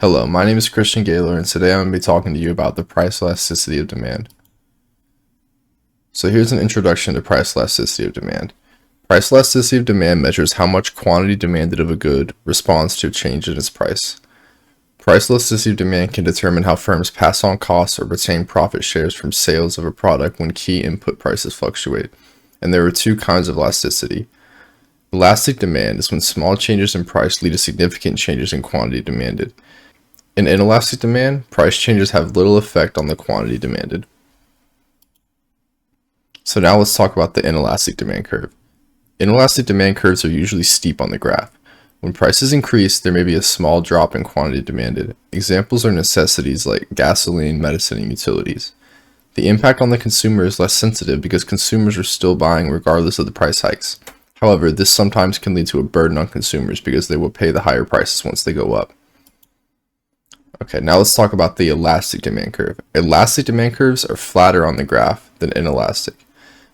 Hello, my name is Christian Gaylor, and today I'm going to be talking to you about the price elasticity of demand. So here's an introduction to price elasticity of demand. Price elasticity of demand measures how much quantity demanded of a good responds to a change in its price. Price elasticity of demand can determine how firms pass on costs or retain profit shares from sales of a product when key input prices fluctuate. And there are two kinds of elasticity. Elastic demand is when small changes in price lead to significant changes in quantity demanded. In inelastic demand, price changes have little effect on the quantity demanded. So now let's talk about the inelastic demand curve. Inelastic demand curves are usually steep on the graph. When prices increase, there may be a small drop in quantity demanded. Examples are necessities like gasoline, medicine, and utilities. The impact on the consumer is less sensitive because consumers are still buying regardless of the price hikes. However, this sometimes can lead to a burden on consumers because they will pay the higher prices once they go up. Okay, now let's talk about the elastic demand curve. Elastic demand curves are flatter on the graph than inelastic.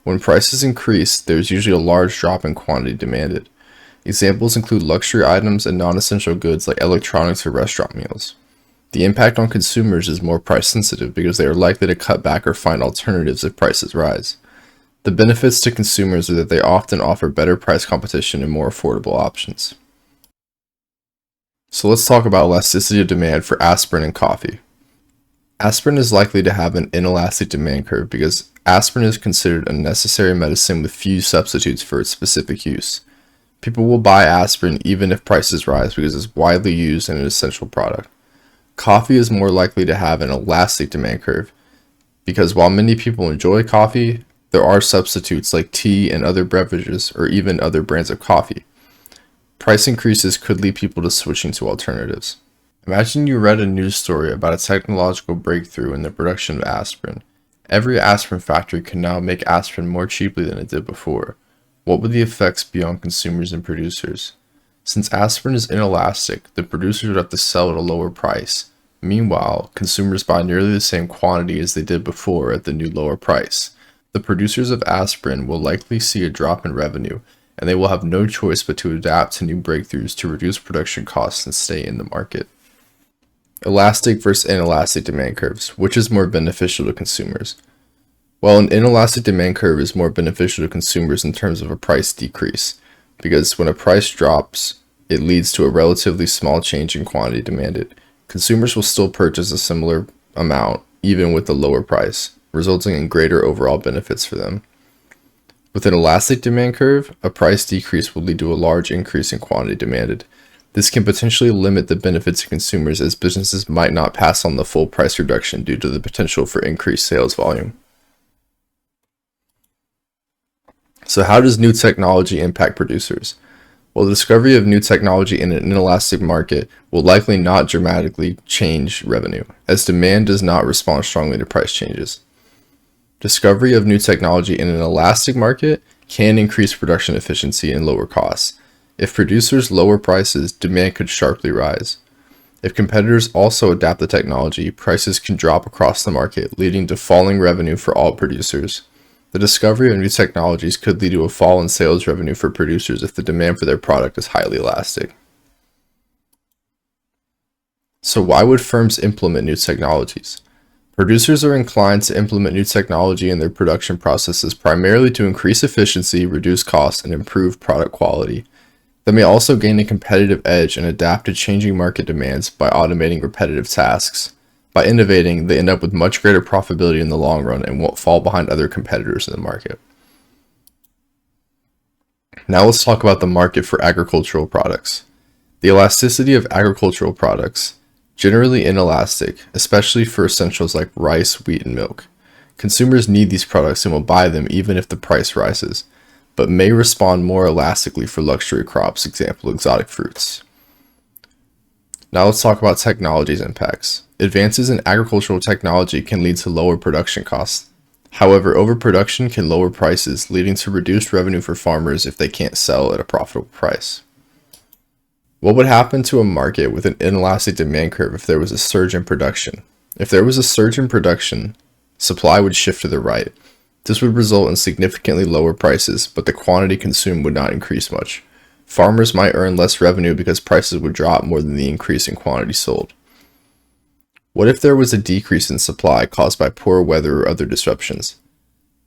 When prices increase, there's usually a large drop in quantity demanded. Examples include luxury items and non-essential goods like electronics or restaurant meals. The impact on consumers is more price sensitive because they are likely to cut back or find alternatives if prices rise. The benefits to consumers are that they often offer better price competition and more affordable options. So let's talk about elasticity of demand for aspirin and coffee. Aspirin is likely to have an inelastic demand curve because aspirin is considered a necessary medicine with few substitutes for its specific use. People will buy aspirin even if prices rise because it's widely used and an essential product. Coffee is more likely to have an elastic demand curve because while many people enjoy coffee, there are substitutes like tea and other beverages or even other brands of coffee. Price increases could lead people to switching to alternatives. Imagine you read a news story about a technological breakthrough in the production of aspirin. Every aspirin factory can now make aspirin more cheaply than it did before. What would the effects be on consumers and producers? Since aspirin is inelastic, the producers would have to sell at a lower price. Meanwhile, consumers buy nearly the same quantity as they did before at the new lower price. The producers of aspirin will likely see a drop in revenue, and they will have no choice but to adapt to new breakthroughs to reduce production costs and stay in the market. Elastic versus inelastic demand curves. Which is more beneficial to consumers? Well, an inelastic demand curve is more beneficial to consumers in terms of a price decrease, because when a price drops, it leads to a relatively small change in quantity demanded. Consumers will still purchase a similar amount, even with the lower price, resulting in greater overall benefits for them. With an elastic demand curve, a price decrease will lead to a large increase in quantity demanded. This can potentially limit the benefits to consumers as businesses might not pass on the full price reduction due to the potential for increased sales volume. So how does new technology impact producers? Well, the discovery of new technology in an inelastic market will likely not dramatically change revenue, as demand does not respond strongly to price changes. Discovery of new technology in an elastic market can increase production efficiency and lower costs. If producers lower prices, demand could sharply rise. If competitors also adapt the technology, prices can drop across the market, leading to falling revenue for all producers. The discovery of new technologies could lead to a fall in sales revenue for producers if the demand for their product is highly elastic. So why would firms implement new technologies? Producers are inclined to implement new technology in their production processes primarily to increase efficiency, reduce costs, and improve product quality. They may also gain a competitive edge and adapt to changing market demands by automating repetitive tasks. By innovating, they end up with much greater profitability in the long run and won't fall behind other competitors in the market. Now let's talk about the market for agricultural products. The elasticity of agricultural products. Generally inelastic, especially for essentials like rice, wheat, and milk. Consumers need these products and will buy them even if the price rises, but may respond more elastically for luxury crops, example exotic fruits. Now let's talk about technology's impacts. Advances in agricultural technology can lead to lower production costs. However, overproduction can lower prices, leading to reduced revenue for farmers if they can't sell at a profitable price. What would happen to a market with an inelastic demand curve if there was a surge in production? If there was a surge in production, supply would shift to the right. This would result in significantly lower prices, but the quantity consumed would not increase much. Farmers might earn less revenue because prices would drop more than the increase in quantity sold. What if there was a decrease in supply caused by poor weather or other disruptions?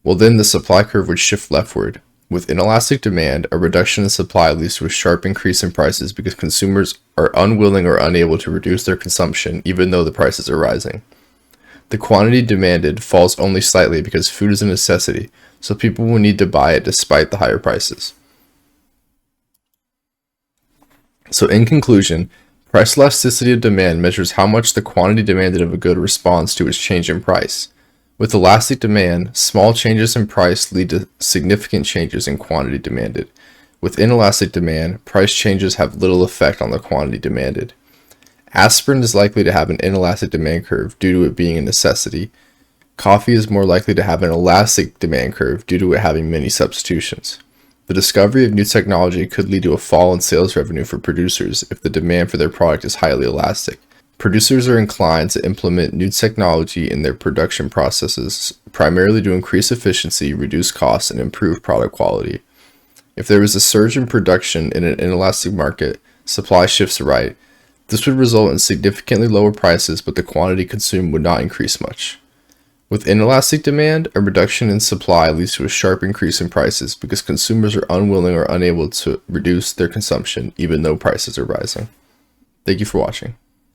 Well, then the supply curve would shift leftward. With inelastic demand, a reduction in supply leads to a sharp increase in prices because consumers are unwilling or unable to reduce their consumption even though the prices are rising. The quantity demanded falls only slightly because food is a necessity, so people will need to buy it despite the higher prices. So in conclusion, price elasticity of demand measures how much the quantity demanded of a good responds to its change in price. With elastic demand, small changes in price lead to significant changes in quantity demanded. With inelastic demand, price changes have little effect on the quantity demanded. Aspirin is likely to have an inelastic demand curve due to it being a necessity. Coffee is more likely to have an elastic demand curve due to it having many substitutions. The discovery of new technology could lead to a fall in sales revenue for producers if the demand for their product is highly elastic. Producers are inclined to implement new technology in their production processes, primarily to increase efficiency, reduce costs, and improve product quality. If there is a surge in production in an inelastic market, supply shifts right. This would result in significantly lower prices, but the quantity consumed would not increase much. With inelastic demand, a reduction in supply leads to a sharp increase in prices because consumers are unwilling or unable to reduce their consumption even though prices are rising. Thank you for watching.